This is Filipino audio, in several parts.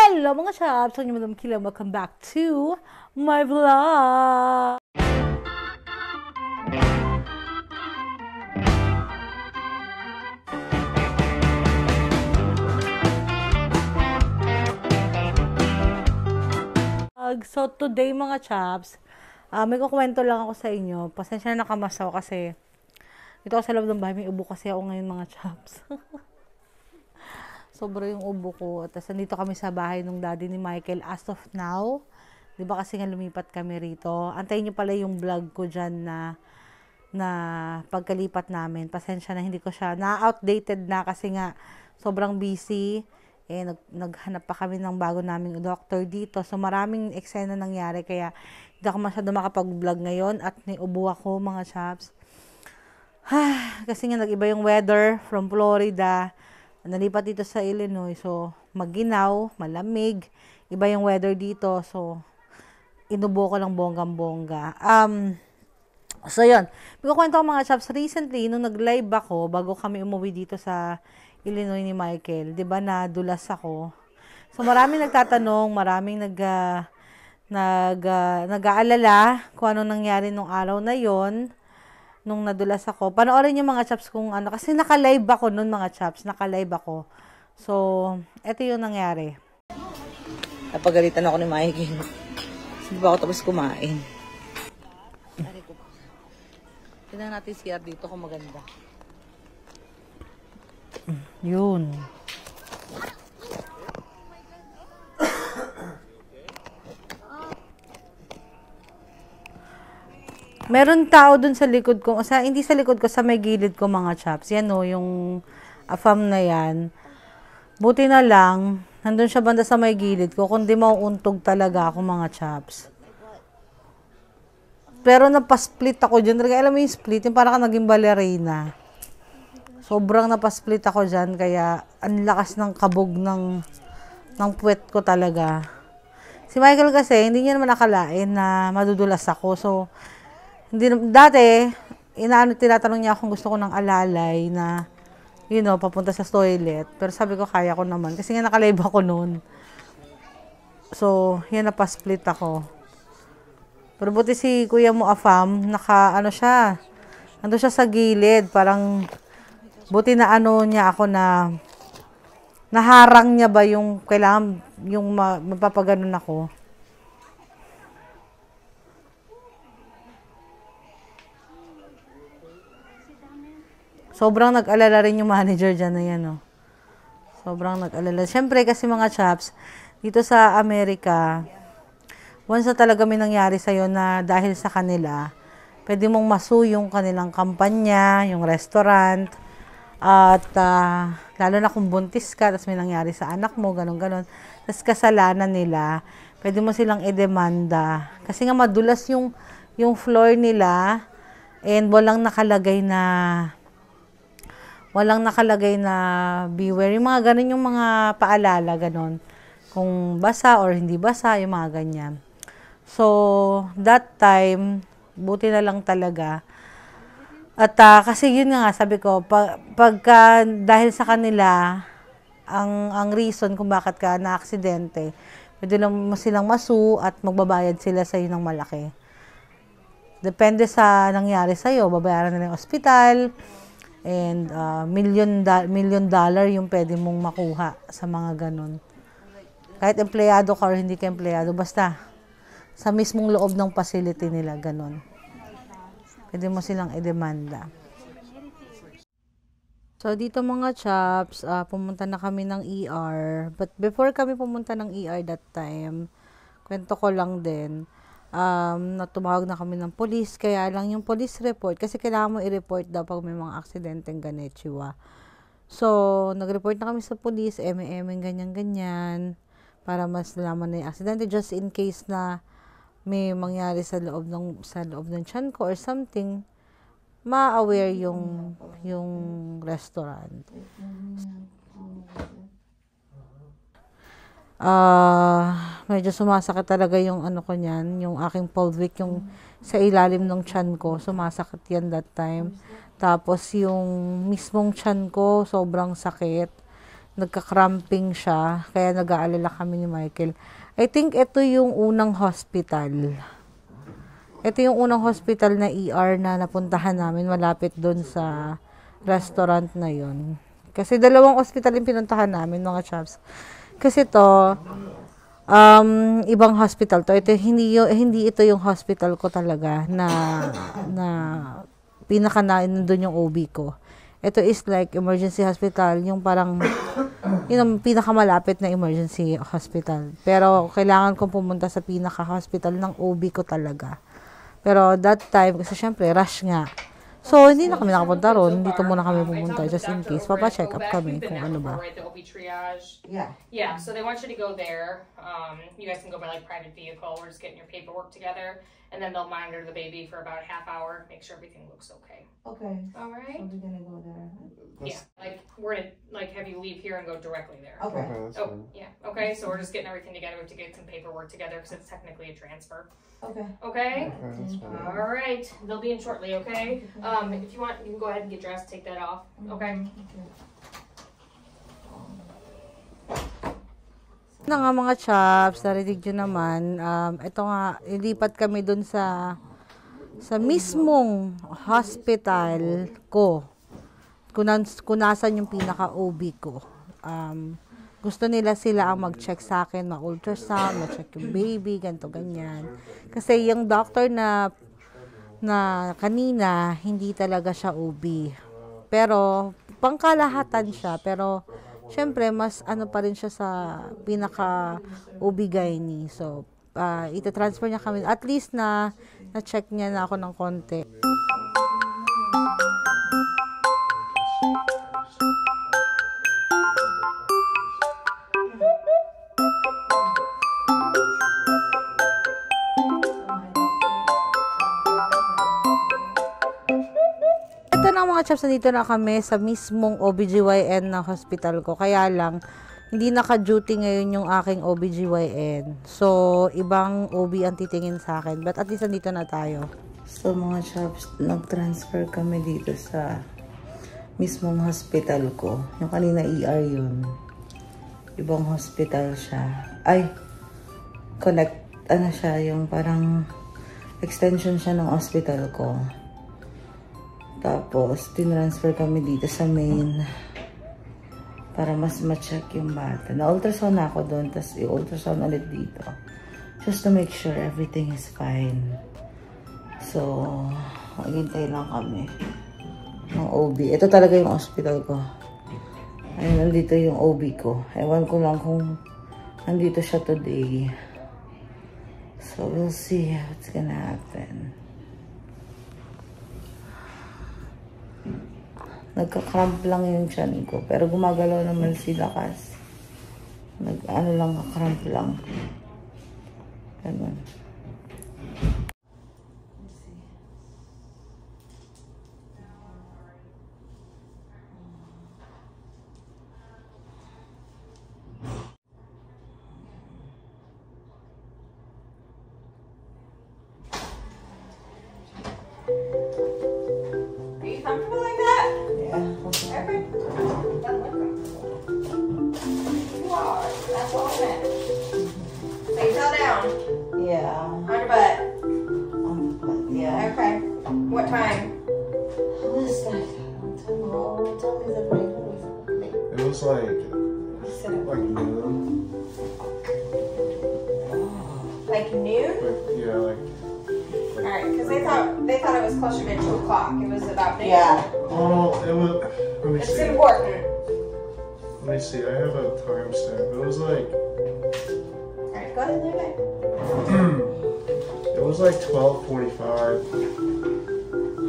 Hello mga chaps! Ako Madam Kila. Welcome back to my vlog! So today mga chaps, may kukwento lang ako sa inyo. Pasensya na nakamasaw kasi dito ako sa loob ng bahay. May ubo kasi ako ngayon mga chaps. Sobra yung ubo ko. At nandito kami sa bahay ng daddy ni Michael as of now. Diba kasi nga lumipat kami rito. Antayin nyo pala yung vlog ko dyan na pagkalipat namin. Pasensya na hindi ko siya, na-outdated na kasi nga sobrang busy. Naghanap pa kami ng bago naming doctor dito. So maraming eksena nangyari kaya hindi ako masyado makapag-vlog ngayon at niubo ako mga chaps. Kasi nga nag-iba yung weather from Florida. Nalipat dito sa Illinois. So maginaw, malamig. Iba yung weather dito. So inubo ko lang bonggang-bongga. So yun. Magkukwento ko mga chaps. Recently, nung nag-live ako, bago kami umuwi dito sa Illinois ni Michael, 'di ba nadulas ako. So maraming nagtatanong, maraming nag-aalala kung ano nangyari nung araw na 'yon nung nadulas ako. Panoorin niyo mga chaps kung ano kasi naka-live ako noon mga chaps, naka-live ako. So, ito 'yung nangyari. Napagalitan ako ni Michael. Hindi ba ako tapos kumain? Tingnan natin si CR dito kung maganda. Yun. Meron tao dun sa likod ko. Hindi sa likod ko, sa may gilid ko mga chaps. Yan o, yung afam na yan. Buti na lang, nandun siya banda sa may gilid ko. Kundi mauuntog talaga ako mga chaps. Pero napasplit ako dyan. Alam mo yung split, yung parang ka naging ballerina. Sobrang napasplit ako dyan, kaya ang lakas ng kabog ng puwet ko talaga. Si Michael kasi, hindi niya naman nakalain na madudulas ako. So, dati, tinatanong niya kung gusto ko ng alalay na, papunta sa toilet. Pero sabi ko, kaya ko naman. Kasi nga nakalive ako noon. So, yan napasplit ako. Pero buti si Kuya mo Afam, ando siya sa gilid, parang, buti na niya ako na naharang niya ba yung kailangan yung mapapaganon ako. Sobrang nag-alala rin yung manager dyan na yan, oh. Sobrang nag-alala. Siyempre kasi mga chaps, dito sa Amerika, once na talaga may nangyari sa'yo na dahil sa kanila, pwede mong masu yung kanilang kampanya, yung restaurant, at lalo na kung buntis ka, tapos may nangyari sa anak mo, ganon-ganon, tapos kasalanan nila, pwede mo silang i-demanda. Kasi nga madulas yung floor nila, and walang nakalagay na beware. Yung mga ganon, yung mga paalala, ganon. Kung basa or hindi basa, yung mga ganyan. So, that time, buti na lang talaga. At kasi yun nga, sabi ko, pagka dahil sa kanila, ang reason kung bakit ka na-aksidente, pwede lang mo silang masu at magbabayad sila sa'yo ng malaki. Depende sa nangyari sa'yo, babayaran nila yung ospital, and $1 million yung pwede mong makuha sa mga ganun. Kahit empleyado ka or hindi ka empleyado, basta sa mismong loob ng facility nila, ganun. Pwede mo silang i-demanda. So, dito mga chaps, pumunta na kami ng ER. But before kami pumunta ng ER that time, kwento ko lang din, natumawag na kami ng police. Kaya lang yung police report, kasi kailangan mo i-report daw pag may mga aksidenteng ganetsua. So, nag-report na kami sa police, ganyan-ganyan, para mas nalaman na yung aksidente, just in case na may mangyari sa loob ng tiyan ko or something, ma-aware yung restaurant. Medyo sumasakit talaga yung ko niyan, yung aking pelvic, yung sa ilalim ng tiyan ko, sumasakit yan that time. Tapos yung mismong tiyan ko, sobrang sakit. nagka-cramping siya, kaya nag-aalala kami ni Michael. I think ito yung unang hospital. Ito yung unang hospital na ER na napuntahan namin, malapit doon sa restaurant na yon. Kasi dalawang hospital yung pinuntahan namin, mga chaps. Kasi to, ibang hospital to. Ito, hindi ito yung hospital ko talaga na pinaka na nandun yung OB ko. Ito is like emergency hospital, yung parang yung pinakamalapit na emergency hospital. Pero kailangan kong pumunta sa pinaka-hospital ng OB ko talaga. Pero that time, kasi syempre, rush nga. So, hindi na kami nakapunta ron. Dito muna kami pumunta just in case. Papa-check up kami kung ano ba. Yeah, so they want you to go there. You guys can go by like private vehicle. We're just getting your paperwork together. And then they'll monitor the baby for about a half hour, make sure everything looks okay. Okay. All right. So we're gonna go there. Yeah, like we're gonna like have you leave here and go directly there. Okay. Oh, yeah. Okay, so we're just getting everything together. We have to get some paperwork together because it's technically a transfer. Okay. Okay. All right. They'll be in shortly. Okay. If you want, you can go ahead and get dressed. Take that off. Okay. Na nga mga chaps, narinig nyo naman, ito nga, ilipat kami dun sa mismong hospital ko, kung nasan yung pinaka-OB ko. Gusto nila sila ang mag-check sa akin, ma-ultrasound, ma-check yung baby, ganito, ganyan. Kasi yung doctor na kanina, hindi talaga siya OB. Pero, pangkalahatan siya, pero syempre, mas ano pa rin siya sa pinaka-OB-GYN. So, ita-transfer niya kami. At least na-check niya na ako ng konti. Ito na mga chaps, nandito na kami sa mismong OBGYN na hospital ko. Kaya lang, hindi naka-duty ngayon yung aking OBGYN. So, ibang OB ang titingin sa akin. But at least nandito na tayo. So, mga chaps, nag-transfer kami dito sa mismong hospital ko. Yung kanina ER yun. Ibang hospital siya. Ay, ano siya, yung parang extension siya ng hospital ko. Tapos, tinransfer kami dito sa main para mas ma-check yung bata. Na-ultrasound na ako doon, tapos i-ultrasound ulit dito. Just to make sure everything is fine. So, maghintay lang kami ng OB. Ito talaga yung hospital ko. Ayun, nandito yung OB ko. Ewan ko lang kung nandito siya today. So, we'll see what's gonna happen. Nagka-cramp lang yung tiyan ko. Pero gumagalaw naman si Lakas. Nag-ano lang, cramp lang. Ganun. Are you comfortable like that? Okay. You are. That's all I meant. So you fell down. Yeah. On your butt. Yeah. Okay. What time? What was that? It was like noon. Like noon? Yeah, like Alright, because they thought it was closer to 2 o'clock. It was about noon. Yeah. oh, it was. Let me It's see. important. Let me see. I have a timestamp. It was like. Alright, go ahead and leave it. It was like 12:45.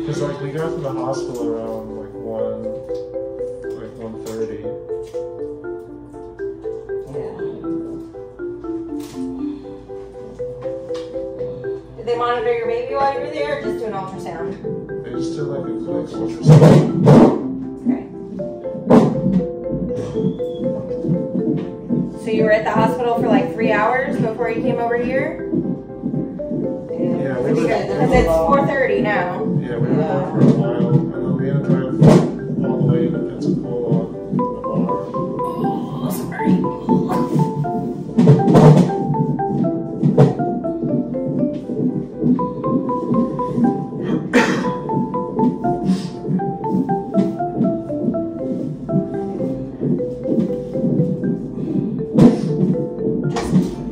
Cause like we got to the hospital around like 1:30. Did they monitor your baby while you were there or just do an ultrasound? They just did like a quick ultrasound. Okay. So you were at the hospital for like 3 hours before you came over here? Yeah, we were. Because it's 4:30 now. Yeah, we were there for a while, and then we had to drive all the way to Pensacola, Navarre.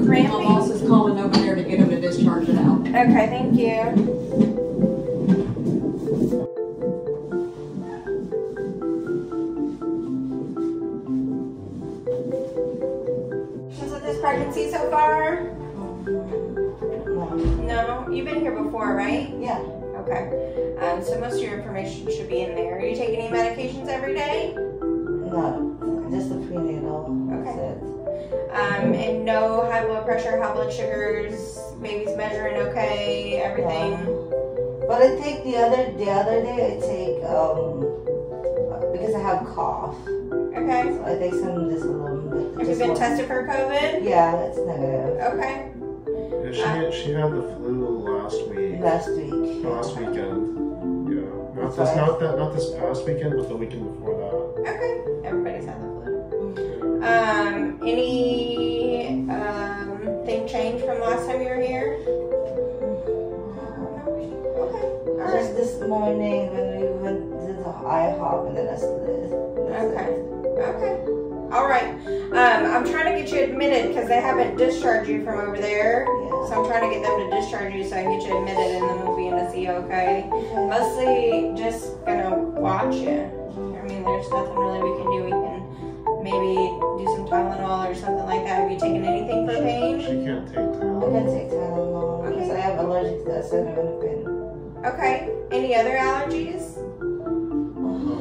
My boss is calling over there to get him to discharge it out. Okay, thank you. With this pregnancy so far? No? You've been here before, right? Yeah. Okay. So most of your information should be in there. Are you taking any medications every day? No, just the prenatal. Okay. That's it. And no high blood pressure, high blood sugars, baby's measuring okay, everything? But I take the other day I take because I have cough. Okay. So I take some just a little bit. Have you been tested for COVID? Yeah, it's negative. Okay. Yeah, she had the flu last week. Last week. Last weekend. Yeah. Not That's not this past weekend, but the weekend before that. Okay. Everybody's had the flu. Any thing changed from last time you were here? Okay. All right. Just this morning when we went to the IHOP and then I slid. Okay. Okay. All right. I'm trying to get you admitted because they haven't discharged you from over there. Yeah. So I'm trying to get them to discharge you so I can get you admitted and then we'll be in to see you, okay? Mostly just gonna watch you. I mean, there's nothing really we can do. We can maybe do some Tylenol or something like that. Have you taken anything for pain? She can't take I Tylenol. can take Tylenol because I have allergic to acetaminophen. Okay. Any other allergies?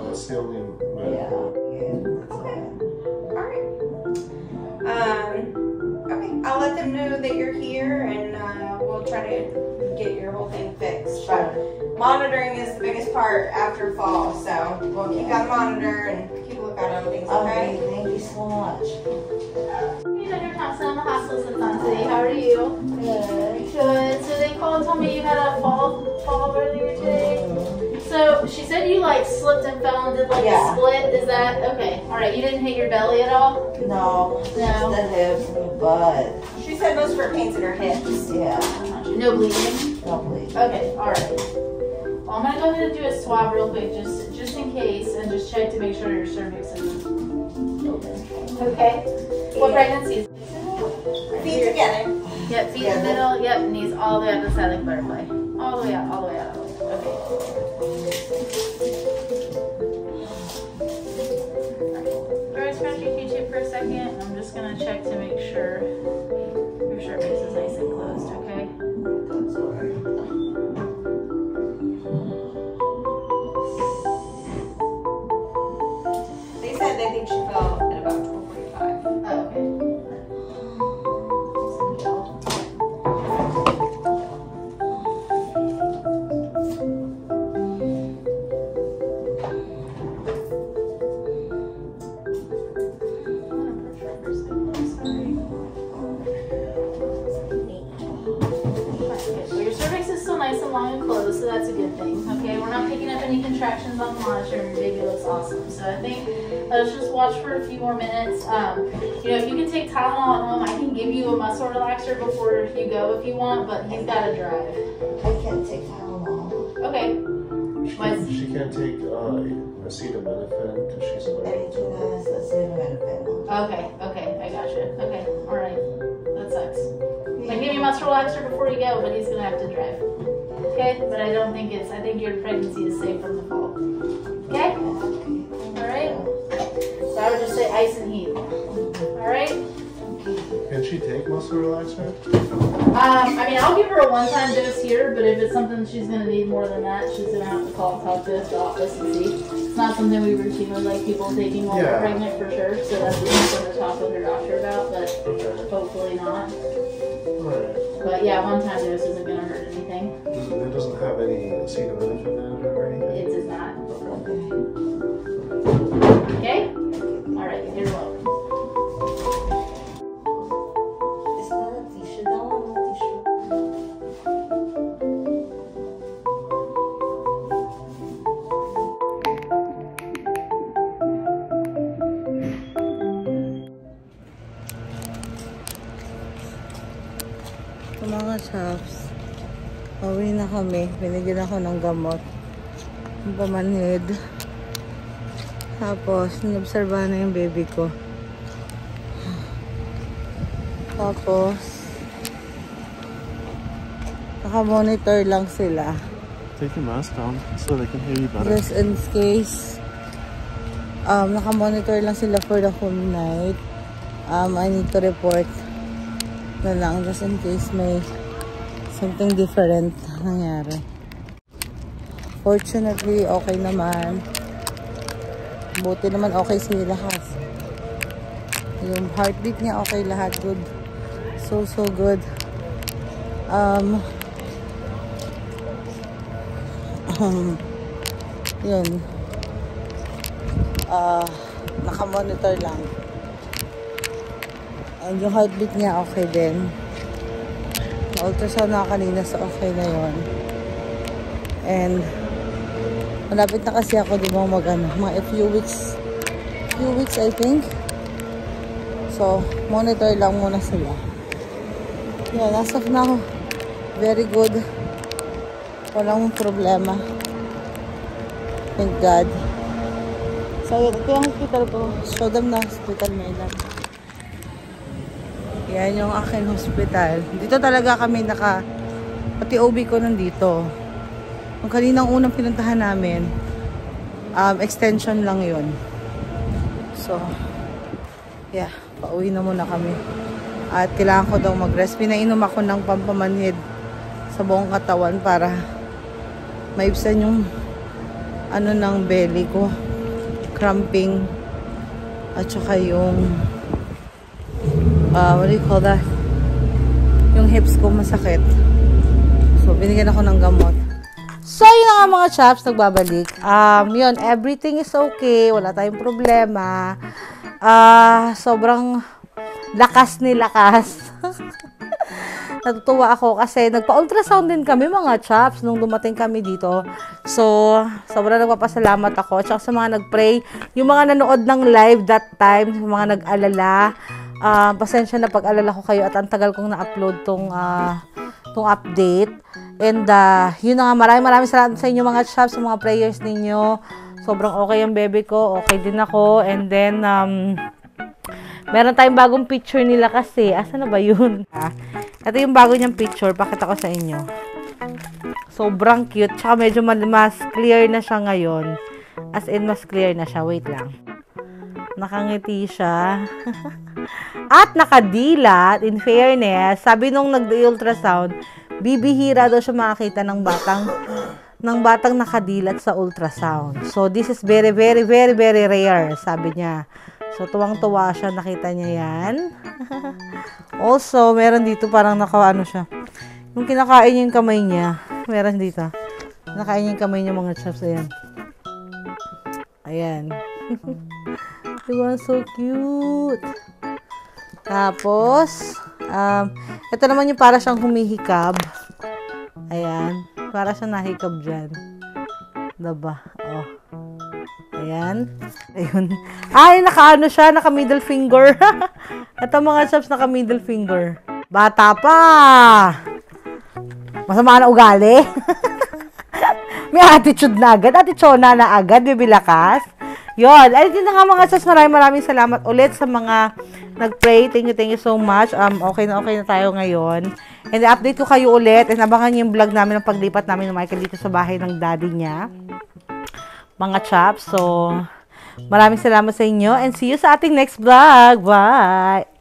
That's the only Yeah. medical. Okay. All right. Okay. I'll let them know that you're here and we'll try to get your whole thing fixed. Sure. But monitoring is the biggest part after fall, so we'll keep on monitor and keep a lookout on things, Okay, okay? thank you so much. Dr. Thompson, the hospital since on today. How are you? Good. Good. So they called and told me you had a fall earlier today. So she said you like slipped and fell and did like Yeah. a split. Is that okay? All right. You didn't hit your belly at all? No, No. just the hip, but She said most of her pain's in her hips. yeah, No bleeding. probably. Okay. All right. Well, I'm gonna go ahead and do a swab real quick, just in case, and just check to make sure your cervix is open. Okay. What pregnancy is it? Feet together. Yep, feet in the middle. Yep, knees all the way up the side like a butterfly. All the way out, all the way out. Okay. Alright, scratch your Q-tip for a second. I'm just gonna check to make sure your cervix is nice and closed, okay? That's alright. They said they think she fell at about 12:45. Oh, okay. Nice and long and closed, so that's a good thing. Okay, we're not picking up any contractions on the monitor, and your baby looks awesome. So I think let's just watch for a few more minutes. You know, if you can take Tylenol at home, I can give you a muscle relaxer before you go if you want, but he's got to drive. I can't take Tylenol. Okay. She can't take acetaminophen because she's allergic. Anything that has acetaminophen. Okay, I gotcha. Okay, all right. That sucks. I can give you a muscle relaxer before you go, but he's gonna have to drive. Okay, but I don't think I think your pregnancy is safe from the fall. Okay? Alright? So I would just say ice and heat. Alright? Can she take muscle relaxer? I mean, I'll give her a one-time dose here, but if it's something she's gonna need more than that, she's gonna have to call and talk to the office and see. It's not something we routinely like people taking while they're pregnant for sure, so that's something to talk with her doctor about, but hopefully not. Alright. But yeah, one-time dose isn't gonna hurt anything. It doesn't have any acetaminophen in it or anything? It does not. Okay? Alright, you're welcome. It's not a tissue. That one is a tissue. Mga chaps, pauwi na kami. Binigyan ako ng gamot. Yung pamanhid. Tapos, inobserbahan na yung baby ko. Tapos, Naka-monitor lang sila. Take your mask down so they can hear you better. Just in case. Naka-monitor lang sila for the whole night. I need to report na lang just in case may something different nangyari. Fortunately, okay naman. Buti naman okay sila lahat. Yung heartbeat niya okay lahat. Good. So good. Yun. Naka-monitor lang. And yung heartbeat niya okay din. Na-ultrasound na kanina, so okay na yun. And malapit na kasi ako di ba mga few weeks I think. So monitor lang muna sila. Yeah, as of now very good. Walang problema. Thank God. So ito yung hospital ko. Show them na hospital Maylan. Yan yung akin hospital. Dito talaga kami pati OB ko nandito. Yung kaninang unang pinuntahan namin, extension lang yun. So, yeah, pauwi na muna kami. At kailangan ko daw mag-rest. Pinainom ako ng pampamanhid sa buong katawan para maibsan yung ng belly ko. Cramping. At saka yung what do you call that? Yung hips ko masakit. So, binigyan ako ng gamot. So, yun nga mga chaps, nagbabalik. Yun, everything is okay. Wala tayong problema. Sobrang lakas ni lakas. Natutuwa ako kasi nagpa-ultrasound din kami mga chaps nung dumating kami dito. So, sobrang nagpapasalamat ako. Tsaka sa mga nag-pray, yung mga nanood ng live that time, yung mga nag-alala, pasensya na pag-alala ko kayo at ang tagal kong na-upload tong update. And yun na nga, maraming salamat sa inyo mga chaps, sa mga prayers ninyo. Sobrang okay ang bebe ko, okay din ako. And then meron tayong bagong picture nila kasi. Asa na ba yun? Ito yung bago niyang picture, pakita ko sa inyo. Sobrang cute, tsaka medyo mas clear na siya ngayon. As in, mas clear na siya. Wait lang. Nakangiti siya. At nakadilat, in fairness, sabi nung nag-ultrasound, bibihira daw siya makakita ng batang nakadilat sa ultrasound. So, this is very rare, sabi niya. So, tuwang-tuwa siya, nakita niya yan. Also, meron dito parang nakaano siya. Yung kinakain niya yung kamay niya, meron dito. Nakain niya yung kamay niya mga chaps, ayan. Ayan. Diba, so cute. Tapos, ito naman yung para siyang humihikab. Ayan. Para siyang nahikab dyan. Diba? Oh. Ayan. Ayun. Ay, naka-ano siya, naka-middle finger. Ito mga chaps, naka-middle finger. Bata pa. Masama na ugali. May attitude na agad. Attitude na agad. Bibilakas. Yun. Ay, din na nga mga chaps. Maraming salamat ulit sa mga nag-pray. Thank you so much. Okay na tayo ngayon. And update ko kayo ulit. And abangan niyo yung vlog namin ng paglipat namin ng Michael dito sa bahay ng daddy niya. Mga chaps. So, maraming salamat sa inyo. And see you sa ating next vlog. Bye!